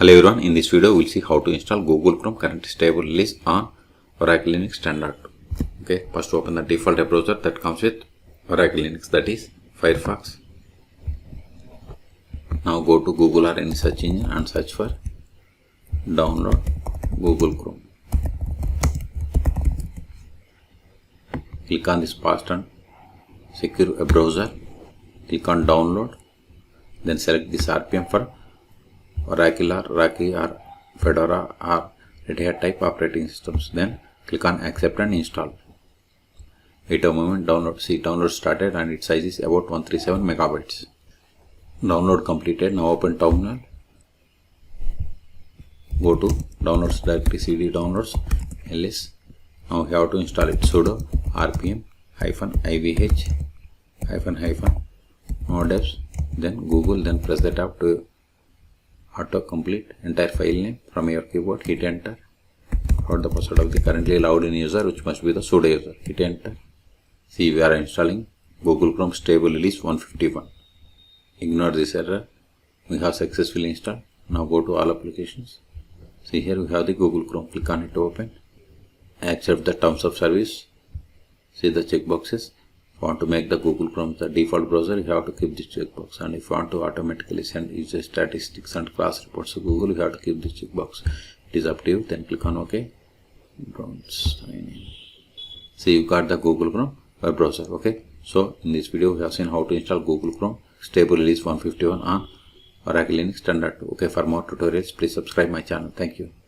Hello everyone, in this video we will see how to install Google Chrome current stable release on Oracle Linux Standard. Okay, first open the default web browser that comes with Oracle Linux, that is Firefox. Now go to Google or any search engine and search for download Google Chrome. Click on this fast and secure web browser. Click on download. Then select this RPM for Oracle or Rocky or Fedora or Red Hat type operating systems. Then click on accept and install. Wait a moment, download started and its size is about 137 megabytes. Download completed. Now open terminal. Go to downloads directory, cd downloads ls. Now we have to install it. Sudo rpm -ivh no devs, then Google, then press the tab to auto complete entire file name from your keyboard. Hit enter. Put the password of the currently logged in user, which must be the sudo user. Hit enter. See, we are installing Google Chrome stable release 151. Ignore this error. We have successfully installed. Now go to all applications. See, here we have the Google Chrome. Click on it to open. Accept the terms of service. See the checkboxes. If you want to make the Google Chrome the default browser, you have to keep this checkbox. And if you want to automatically send user statistics and class reports to Google, you have to keep this checkbox. It is up to you. Then click on OK. Don't sign in. See, you got the Google Chrome web browser. Okay. So in this video, we have seen how to install Google Chrome stable release 151 on Oracle Linux Standard 2. Okay. For more tutorials, please subscribe my channel. Thank you.